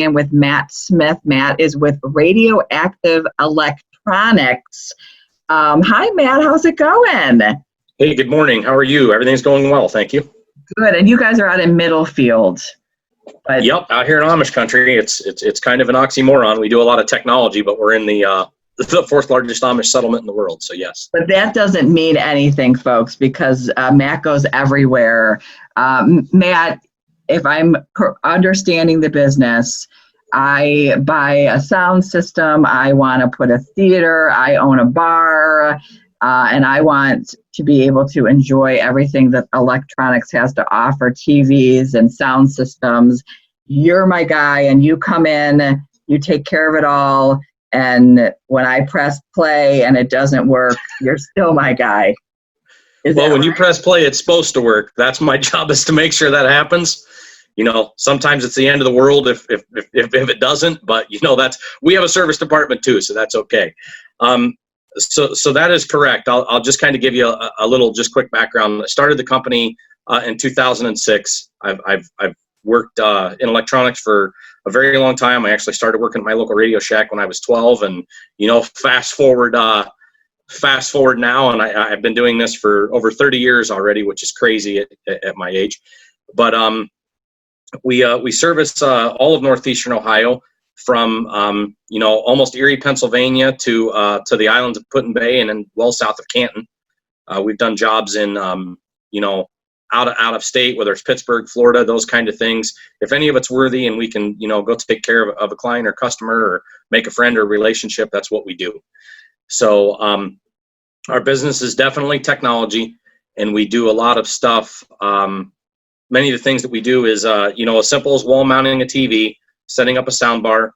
am with Matt Smith. Matt is with RadioActive Electronics. Hi, Matt. How's it going? Hey, good morning. How are you? Everything's going well, thank you. Good. And you guys are out in Middlefield. But yep, out here in Amish country. It's kind of an oxymoron. We do a lot of technology, but we're in the fourth largest Amish settlement in the world. So yes. But that doesn't mean anything, folks, because Matt goes everywhere. Matt, if I'm understanding the business, I buy a sound system. I want to put a theater. I own a bar. And I want to be able to enjoy everything that electronics has to offer, TVs and sound systems. You're my guy, and you come in, you take care of it all. And when I press play and it doesn't work, you're still my guy. Well, when you press play, it's supposed to work. That's my job, is to make sure that happens. You know, sometimes it's the end of the world if it doesn't, but we have a service department too, so that's okay. So that is correct. I'll just kind of give you a little just quick background. I started the company in 2006. I've worked in electronics for a very long time. I actually started working at my local Radio Shack when I was 12, and fast forward now, and I've been doing this for over 30 years already, which is crazy at my age. But we service all of northeastern Ohio, from almost Erie, Pennsylvania to the islands of Put-in-Bay, and then well south of Canton. We've done jobs in out of state, whether it's Pittsburgh, Florida, those kind of things. If any of it's worthy and we can go take care of a client or customer or make a friend or relationship, that's what we do. So our business is definitely technology, and we do a lot of stuff. Many of the things that we do is as simple as wall mounting a TV, setting up a sound bar,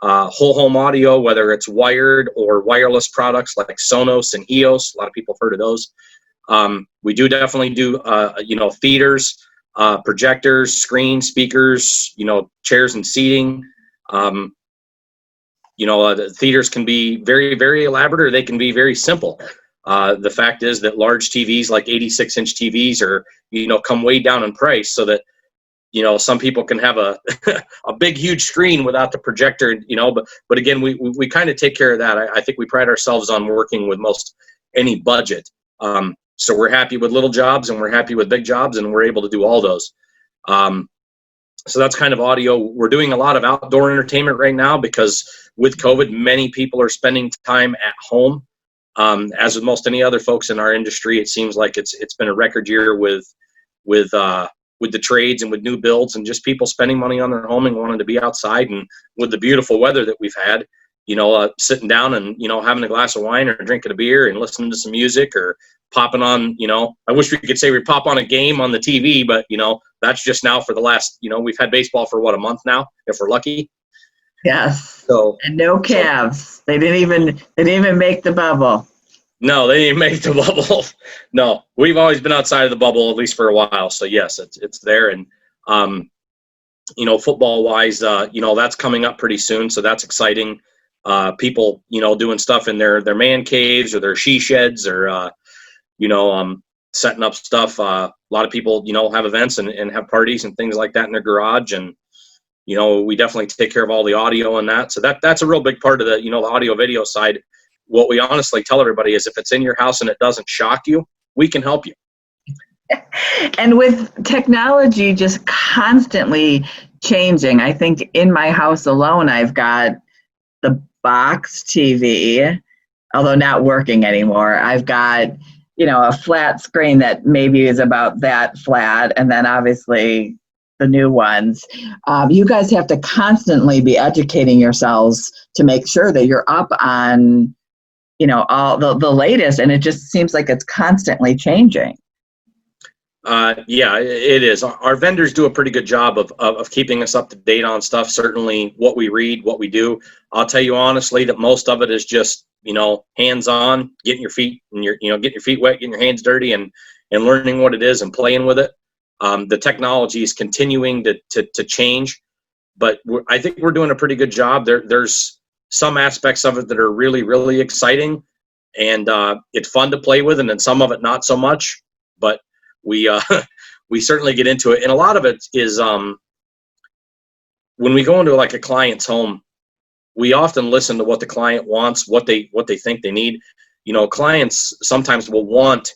whole home audio, whether it's wired or wireless products like Sonos and EOS. A lot of people have heard of those. We do definitely do, theaters, projectors, screens, speakers, chairs and seating. The theaters can be very, very elaborate, or they can be very simple. The fact is that large TVs, like 86-inch TVs, are, come way down in price, so that some people can have a big, huge screen without the projector, but again, we kind of take care of that. I think we pride ourselves on working with most any budget. So we're happy with little jobs, and we're happy with big jobs, and we're able to do all those. So that's kind of audio. We're doing a lot of outdoor entertainment right now because with COVID, many people are spending time at home. As with most any other folks in our industry, it seems like it's been a record year with the trades and with new builds, and just people spending money on their home and wanting to be outside. And with the beautiful weather that we've had, sitting down and, having a glass of wine or drinking a beer and listening to some music, or popping on, I wish we could say we pop on a game on the TV, but, that's just now for the last, we've had baseball for a month now, if we're lucky. Yes. So, and no Cavs. They didn't even make the bubble. No, they didn't make the bubble. No, we've always been outside of the bubble, at least for a while. So yes, it's there. And, football wise, that's coming up pretty soon. So that's exciting. People, doing stuff in their man caves or their she sheds, or, setting up stuff. A lot of people, have events and have parties and things like that in their garage. And, we definitely take care of all the audio and that. So that's a real big part of the, the audio video side. What we honestly tell everybody is, if it's in your house and it doesn't shock you, we can help you. And with technology just constantly changing, I think in my house alone, I've got the box TV, although not working anymore. I've got, a flat screen that maybe is about that flat, and then obviously the new ones. You guys have to constantly be educating yourselves to make sure that you're up on all the latest, and it just seems like it's constantly changing. Yeah, it is. Our vendors do a pretty good job of keeping us up to date on stuff. Certainly what we read, what we do. I'll tell you honestly that most of it is just, hands-on, getting your feet and getting your feet wet, getting your hands dirty, and learning what it is and playing with it. The technology is continuing to change, but I think we're doing a pretty good job. There's some aspects of it that are really, really exciting, and it's fun to play with, and then some of it not so much, but we certainly get into it. And a lot of it is when we go into like a client's home, we often listen to what the client wants, what they think they need. Clients sometimes will want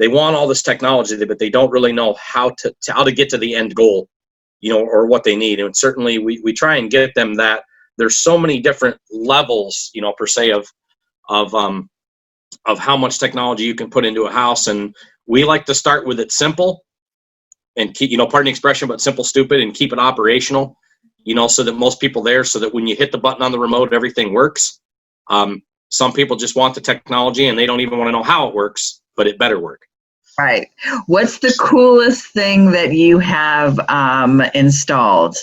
all this technology, but they don't really know how to get to the end goal, or what they need. And certainly we try and get them that. There's so many different levels, per se, of how much technology you can put into a house. And we like to start with it simple and keep, pardon the expression, but simple, stupid, and keep it operational, so that most people there, so that when you hit the button on the remote, everything works. Some people just want the technology and they don't even want to know how it works, but it better work. Right. What's the coolest thing that you have installed?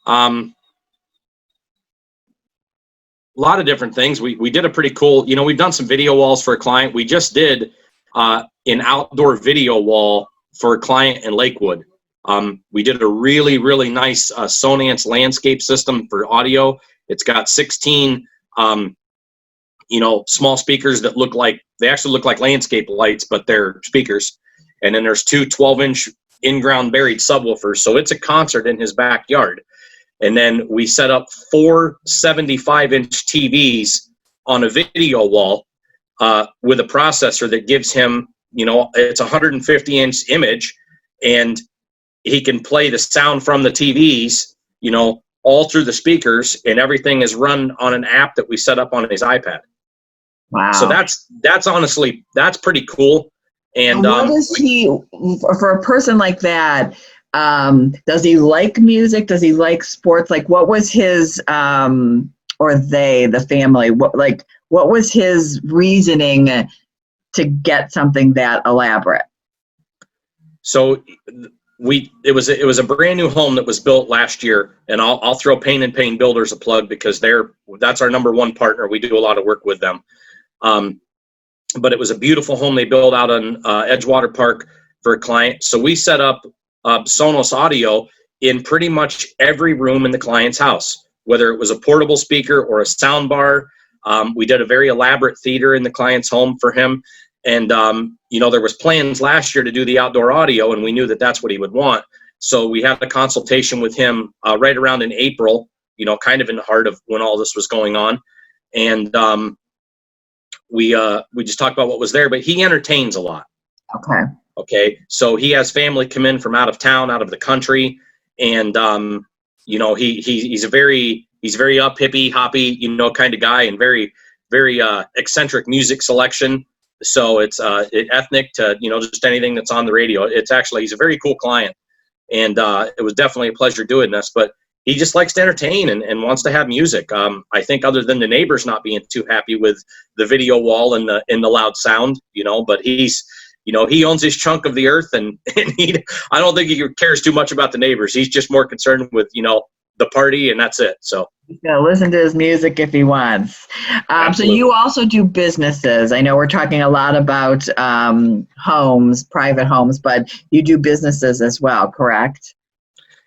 A lot of different things. We did a pretty cool, we've done some video walls for a client. We just did an outdoor video wall for a client in Lakewood. We did a really, really nice Sonance landscape system for audio. It's got 16, small speakers that actually look like landscape lights, but they're speakers. And then there's two 12-inch in-ground buried subwoofers. So it's a concert in his backyard. And then we set up 4 75-inch TVs on a video wall with a processor that gives him, it's a 150-inch image, and he can play the sound from the TVs, all through the speakers, and everything is run on an app that we set up on his iPad. Wow. So that's honestly, that's pretty cool. And what is he, for a person like that, does he like music? Does he like sports? Like, what was his, or the family, what was his reasoning to get something that elaborate? So it was a brand new home that was built last year, and I'll throw Payne and Payne Builders a plug, because that's our number one partner. We do a lot of work with them. But it was a beautiful home they built out on Edgewater Park for a client. So we set up Sonos audio in pretty much every room in the client's house, whether it was a portable speaker or a sound bar. We did a very elaborate theater in the client's home for him. And, there was plans last year to do the outdoor audio, and we knew that that's what he would want. So we had a consultation with him right around in April, kind of in the heart of when all this was going on. And we just talked about what was there, but he entertains a lot. Okay. So he has family come in from out of town, out of the country. And, he's a very up, hippie, hoppy, kind of guy, and very, very eccentric music selection. So it's ethnic to, just anything that's on the radio. He's a very cool client. And it was definitely a pleasure doing this, but he just likes to entertain and wants to have music. I think other than the neighbors not being too happy with the video wall and the loud sound, but he's, he owns his chunk of the earth, and I don't think he cares too much about the neighbors. He's just more concerned with, the party, and that's it. So he's gonna listen to his music if he wants. So you also do businesses. I know we're talking a lot about homes, private homes, but you do businesses as well, correct?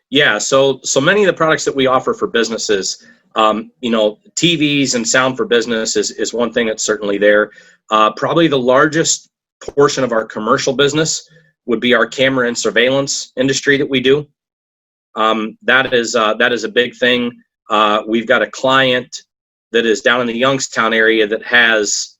Yeah. So many of the products that we offer for businesses, TVs and sound for business is one thing that's certainly there. Probably the largest portion of our commercial business would be our camera and surveillance industry that we do. That is a big thing. We've got a client that is down in the Youngstown area that has,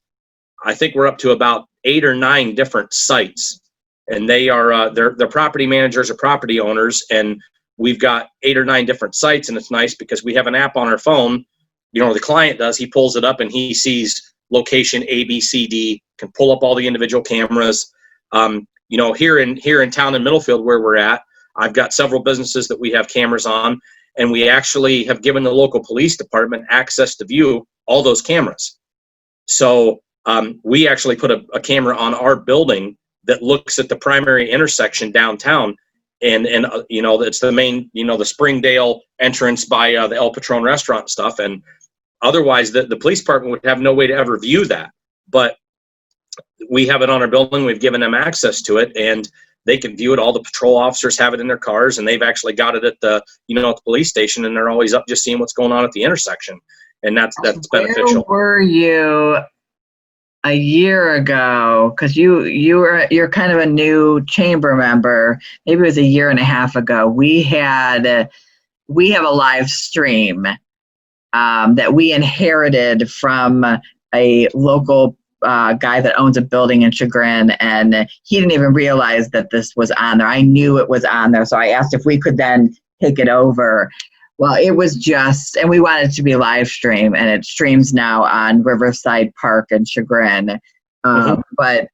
I think we're up to about 8 or 9 different sites, and they are they're property managers or property owners, and we've got 8 or 9 different sites. And it's nice because we have an app on our phone. The client does, he pulls it up and he sees location A, B, C, D, can pull up all the individual cameras. Here in town in Middlefield where we're at, I've got several businesses that we have cameras on, and we actually have given the local police department access to view all those cameras. So we actually put a camera on our building that looks at the primary intersection downtown, and it's the main, the Springdale entrance by the El Patron restaurant stuff. And otherwise the police department would have no way to ever view that, but we have it on our building. We've given them access to it, and they can view it. All the patrol officers have it in their cars, and they've actually got it at the, at the police station, and they're always up just seeing what's going on at the intersection. And that's beneficial. Where were you a year ago, because you're kind of a new chamber member. Maybe it was a year and a half ago. We have a live stream that we inherited from a local guy that owns a building in Chagrin, and he didn't even realize that this was on there. I knew it was on there, so I asked if we could then take it over. Well, it was just, and we wanted it to be live stream, and it streams now on Riverside Park in Chagrin. But,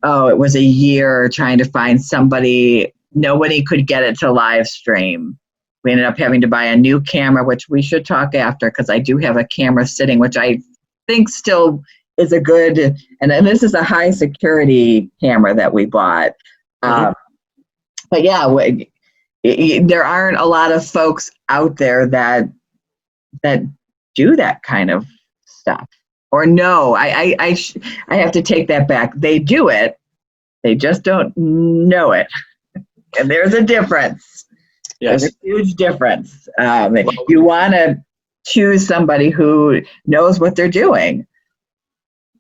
it was a year trying to find somebody. Nobody could get it to live stream. We ended up having to buy a new camera, which we should talk after, because I do have a camera sitting, which I think still is a good, and this is a high security camera that we bought. But yeah, there aren't a lot of folks out there that do that kind of stuff. Or no, I have to take that back. They do it, they just don't know it, and there's a difference. Yes. There's a huge difference. You want to choose somebody who knows what they're doing.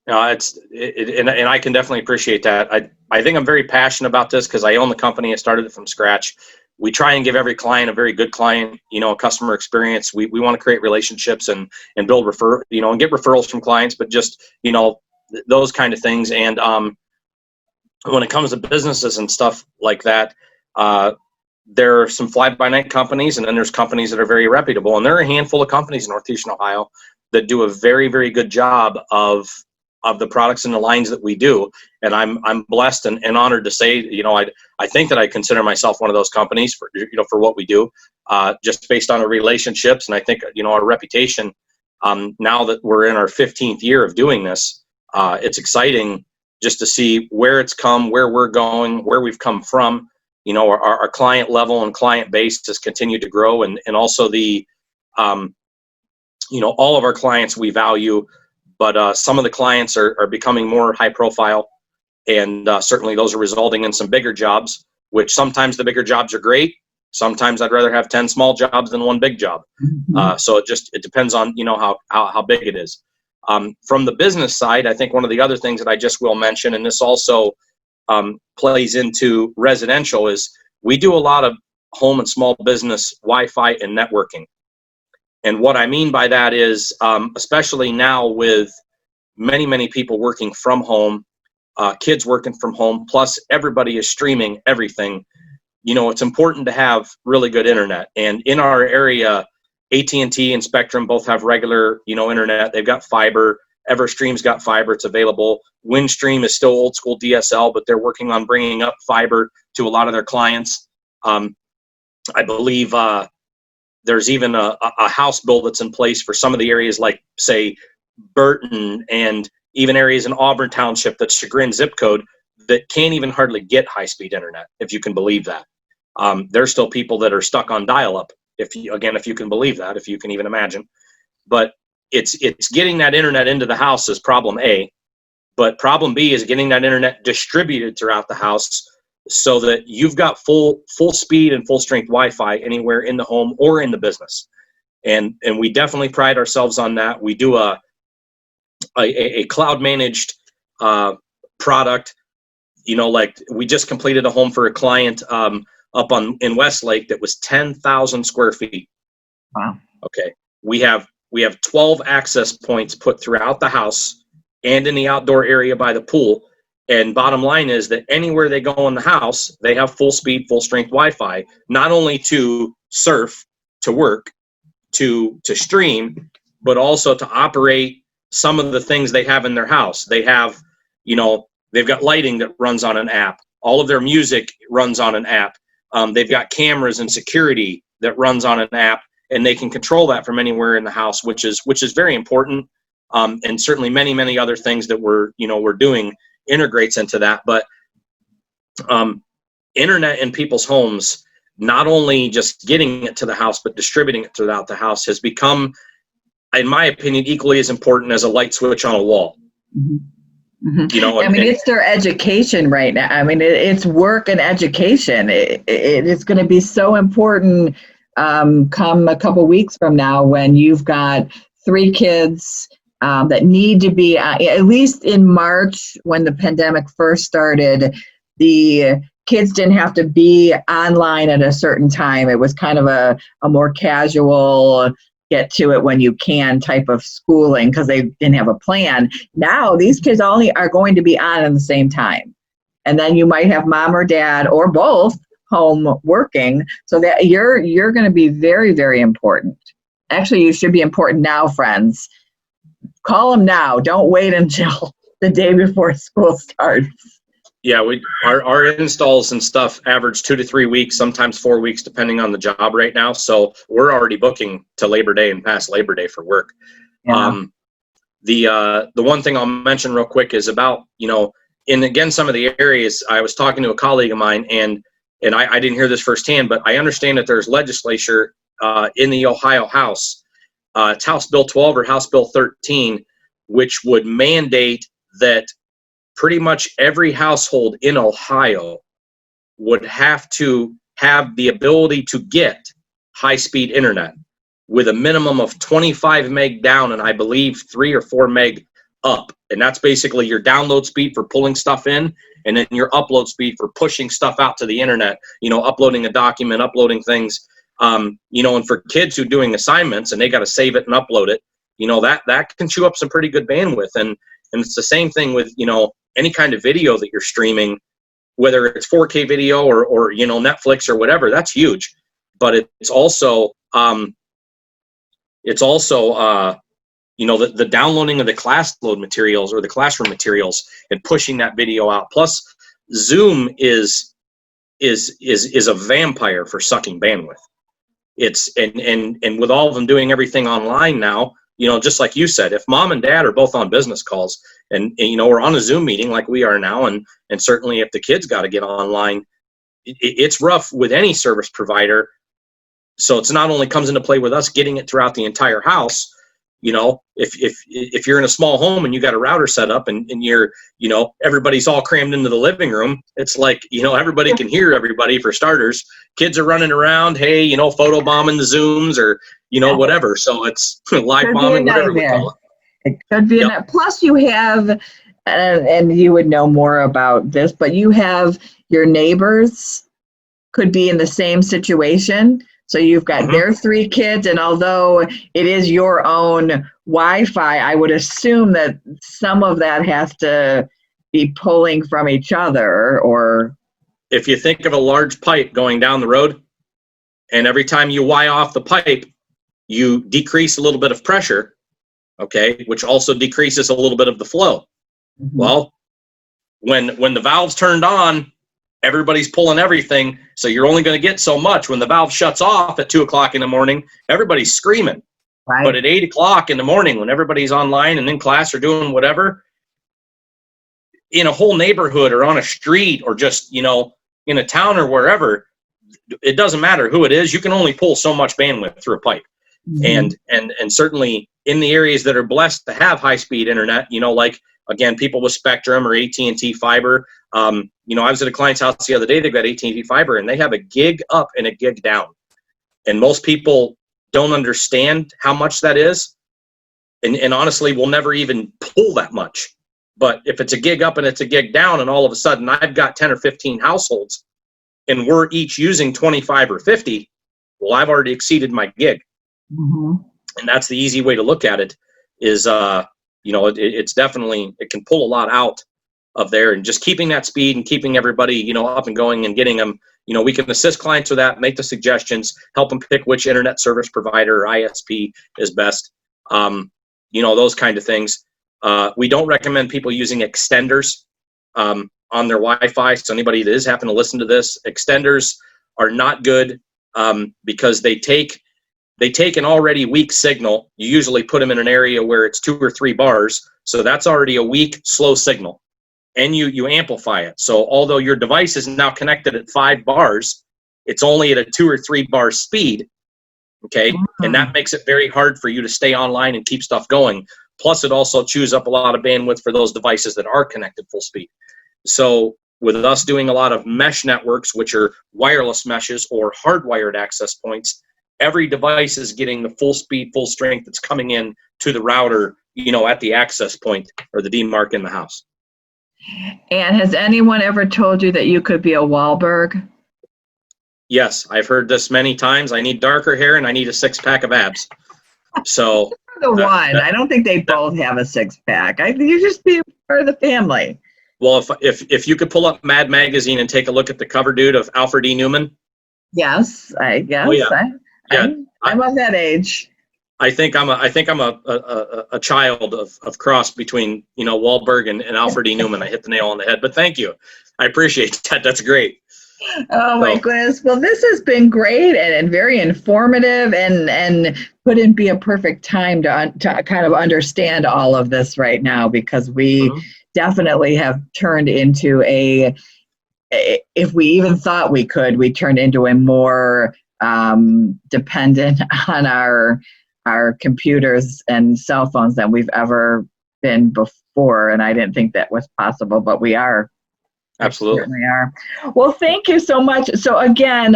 No, and I can definitely appreciate that. I think I'm very passionate about this because I own the company. I started it from scratch. We try and give every client a very good client, a customer experience. We want to create relationships and build and get referrals from clients, but just, those kind of things. And when it comes to businesses and stuff like that, there are some fly-by-night companies, and then there's companies that are very reputable. And there are a handful of companies in Northeastern Ohio that do a very, very good job of the products and the lines that we do. And I'm blessed and honored to say, I think that I consider myself one of those companies for what we do, just based on our relationships. And I think, our reputation, now that we're in our 15th year of doing this, it's exciting just to see where it's come, where we're going, where we've come from. Our client level and client base has continued to grow, and also the, all of our clients we value, but some of the clients are becoming more high profile, and certainly those are resulting in some bigger jobs, which sometimes the bigger jobs are great. Sometimes I'd rather have 10 small jobs than one big job. So it depends on, how big it is. From the business side, I think one of the other things that I just will mention, and this also plays into residential, is we do a lot of home and small business Wi-Fi and networking. And what I mean by that is, especially now with many, many people working from home, kids working from home, plus everybody is streaming everything, it's important to have really good internet. And in our area, AT&T and Spectrum both have regular, internet. They've got fiber. Everstream's got fiber. It's available. Windstream is still old school DSL, but they're working on bringing up fiber to a lot of their clients. I believe there's even a house bill that's in place for some of the areas like, say, Burton, and even areas in Auburn Township, that's Chagrin zip code, that can't even hardly get high-speed internet, if you can believe that. There's still people that are stuck on dial-up, if you can believe that, if you can even imagine. But it's getting that internet into the house is problem A, but problem B is getting that internet distributed throughout the house so that you've got full speed and full strength Wi-Fi anywhere in the home or in the business. And we definitely pride ourselves on that. We do a cloud managed product, like we just completed a home for a client up in Westlake that was 10,000 square feet. Wow. Okay. We have 12 access points put throughout the house and in the outdoor area by the pool. And bottom line is that anywhere they go in the house, they have full speed, full strength Wi-Fi, not only to surf, to work, to stream, but also to operate some of the things they have in their house. They have, they've got lighting that runs on an app. All of their music runs on an app. They've got cameras and security that runs on an app, and they can control that from anywhere in the house, which is very important. And certainly many, many other things that we're doing integrates into that. But internet in people's homes, not only just getting it to the house, but distributing it throughout the house, has become, in my opinion, equally as important as a light switch on a wall. Mm-hmm. It's their education right now. It's work and education. It's going to be so important come a couple weeks from now when you've got 3 kids that need to be, at least in March when the pandemic first started, the kids didn't have to be online at a certain time. It was kind of a more casual, get to it when you can type of schooling because they didn't have a plan. Now these kids only are going to be on at the same time. And then you might have mom or dad or both home working, so that you're going to be very, very important. Actually, you should be important now, friends. Call them now. Don't wait until the day before school starts. Yeah, our installs and stuff average 2 to 3 weeks, sometimes 4 weeks, depending on the job right now. So we're already booking to Labor Day and past Labor Day for work. Yeah. The one thing I'll mention real quick is about, in again some of the areas. I was talking to a colleague of mine, and I didn't hear this firsthand, but I understand that there's legislature in the Ohio House. It's House Bill 12 or House Bill 13, which would mandate that pretty much every household in Ohio would have to have the ability to get high-speed internet with a minimum of 25 meg down and I believe 3 or 4 meg up. And that's basically your download speed for pulling stuff in, and then your upload speed for pushing stuff out to the internet, uploading a document, uploading things. And for kids who are doing assignments and they got to save it and upload it, that can chew up some pretty good bandwidth. And it's the same thing with, any kind of video that you're streaming, whether it's 4K video or Netflix or whatever, that's huge. But it's also the downloading of the class load materials or the classroom materials and pushing that video out. Plus, Zoom is a vampire for sucking bandwidth. It's and with all of them doing everything online now, just like you said, if mom and dad are both on business calls and we're on a Zoom meeting like we are now, and certainly if the kids got to get online, it's rough with any service provider. So it's not only comes into play with us getting it throughout the entire house. If you're in a small home and you got a router set up and you're, everybody's all crammed into the living room, it's like, everybody can hear everybody for starters. Kids are running around, hey, photo bombing the Zooms or, whatever. So it's live bombing, whatever we call it. It could be. Yep. Plus you have, and you would know more about this, but you have your neighbors could be in the same situation. So you've got their 3 kids, and although it is your own Wi-Fi, I would assume that some of that has to be pulling from each other. Or if you think of a large pipe going down the road, and every time you wire off the pipe, you decrease a little bit of pressure, okay, which also decreases a little bit of the flow. Mm-hmm. Well, when the valve's turned on, everybody's pulling everything, so you're only going to get so much. When the valve shuts off at 2 o'clock in the morning, everybody's screaming. Right. But at 8 o'clock in the morning, when everybody's online and in class or doing whatever, in a whole neighborhood or on a street or just, in a town or wherever, it doesn't matter who it is. You can only pull so much bandwidth through a pipe. Mm-hmm. And certainly in the areas that are blessed to have high-speed internet, like, again, people with Spectrum or AT&T fiber. I was at a client's house the other day. They've got AT&T fiber, and they have a gig up and a gig down. And most people don't understand how much that is. And honestly, we'll never even pull that much. But if it's a gig up and it's a gig down, and all of a sudden I've got 10 or 15 households, and we're each using 25 or 50, well, I've already exceeded my gig. Mm-hmm. And that's the easy way to look at it is, it's definitely, it can pull a lot out of there, and just keeping that speed and keeping everybody, up and going and getting them, we can assist clients with that, make the suggestions, help them pick which internet service provider or ISP is best. Those kind of things. We don't recommend people using extenders on their Wi-Fi. So anybody that is happen to listen to this, extenders are not good because they take an already weak signal. You usually put them in an area where it's 2 or 3 bars. So that's already a weak, slow signal. And you amplify it. So although your device is now connected at 5 bars, it's only at a 2 or 3 bar speed. Okay. Mm-hmm. And that makes it very hard for you to stay online and keep stuff going. Plus it also chews up a lot of bandwidth for those devices that are connected full speed. So with us doing a lot of mesh networks, which are wireless meshes or hardwired access points, every device is getting the full speed, full strength that's coming in to the router at the access point or the D mark in the house. And has anyone ever told you that you could be a Wahlberg? Yes, I've heard this many times. I need darker hair and I need a 6-pack of abs. So The one. I don't think they both have a 6-pack. You just be part of the family. Well, if you could pull up Mad Magazine and take a look at the cover dude of Alfred E. Newman. Yes, I guess. Oh, yeah. I'm of that age. I think I'm a child of cross between Wahlberg and Alfred E. Newman. I hit the nail on the head. But thank you, I appreciate that. That's great. Oh my goodness! Well, this has been great and very informative, and couldn't be a perfect time to kind of understand all of this right now, because we definitely have turned into if we even thought we could, we turned into a more dependent on our computers and cell phones than we've ever been before. And I didn't think that was possible, but we are. Absolutely. We are. Well, thank you so much. So again,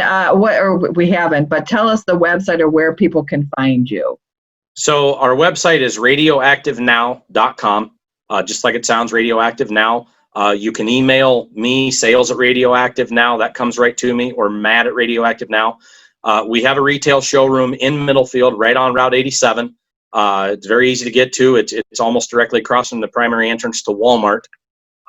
we haven't, but tell us the website or where people can find you. So our website is radioactivenow.com. Just like it sounds, Radioactive Now. You can email me, sales@radioactivenow. That comes right to me, or Matt at Radioactive Now. We have a retail showroom in Middlefield, right on Route 87. It's very easy to get to. It's almost directly across from the primary entrance to Walmart.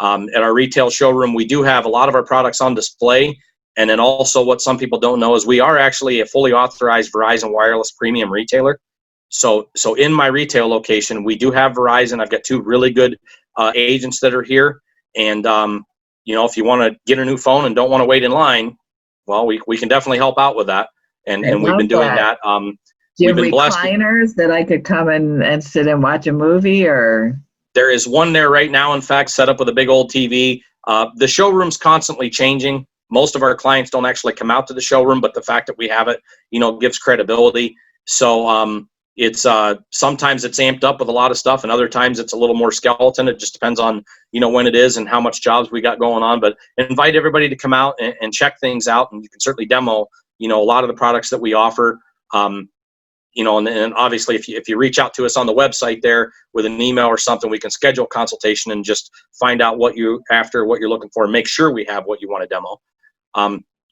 At our retail showroom, we do have a lot of our products on display. And then also what some people don't know is we are actually a fully authorized Verizon Wireless premium retailer. So in my retail location, we do have Verizon. I've got 2 really good agents that are here. And, if you want to get a new phone and don't want to wait in line, well, we can definitely help out with that. And we've been doing that. Do you have recliners that I could come and sit and watch a movie, or? There is one there right now, in fact, set up with a big old TV. The showroom's constantly changing. Most of our clients don't actually come out to the showroom, but the fact that we have it, gives credibility. So it's sometimes it's amped up with a lot of stuff, and other times it's a little more skeleton. It just depends on, when it is and how much jobs we got going on. But invite everybody to come out and check things out, and you can certainly demo, a lot of the products that we offer. And obviously if you reach out to us on the website there with an email or something, we can schedule a consultation and just find out what you're looking for, and make sure we have what you want to demo.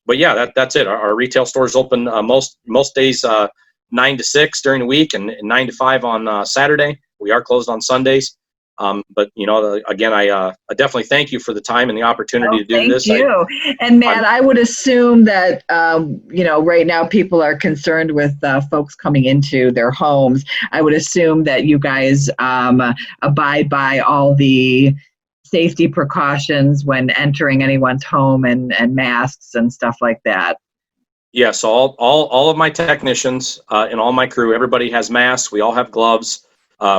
But yeah, that's it. Our retail store is open most days 9 to 6 during the week, and 9 to 5 on Saturday. We are closed on Sundays. But again, I definitely thank you for the time and the opportunity to do this. Thank you. And Matt, I would assume that right now people are concerned with folks coming into their homes. I would assume that you guys abide by all the safety precautions when entering anyone's home, and masks and stuff like that. Yeah, so all of my technicians and all my crew, everybody has masks. We all have gloves.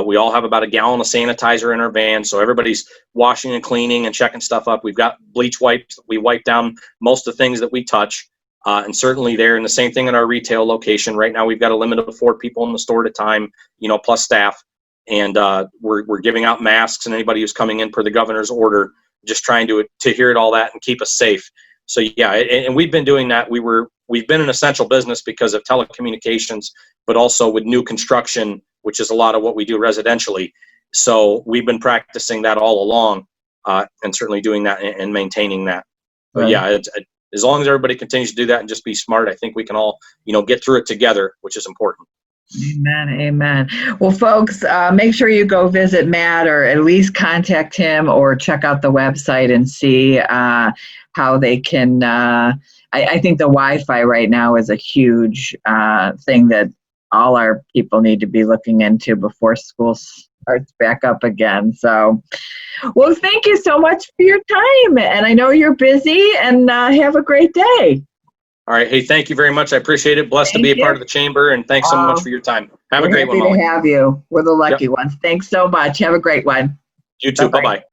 We all have about a gallon of sanitizer in our van, so everybody's washing and cleaning and checking stuff up. We've got bleach wipes. We wipe down most of the things that we touch, and certainly there. And the same thing in our retail location. Right now, we've got a limit of 4 people in the store at a time, plus staff, and we're giving out masks, and anybody who's coming in per the governor's order, just trying to adhere to all that and keep us safe. So yeah, and we've been doing that. We've been an essential business because of telecommunications, but also with new construction, which is a lot of what we do residentially. So we've been practicing that all along, and certainly doing that and maintaining that. But yeah, as long as everybody continues to do that and just be smart, I think we can all, get through it together, which is important. Amen. Amen. Well, folks, make sure you go visit Matt, or at least contact him, or check out the website and see how they can. I think the Wi-Fi right now is a huge thing that all our people need to be looking into before school starts back up again. So, well, thank you so much for your time. And I know you're busy, and have a great day. All right. Hey, thank you very much. I appreciate it. Blessed to be a part of the chamber, and thanks so much for your time. Have a great one, Molly. Happy to have you. We're the lucky ones. Thanks so much. Have a great one. You too. Bye-bye.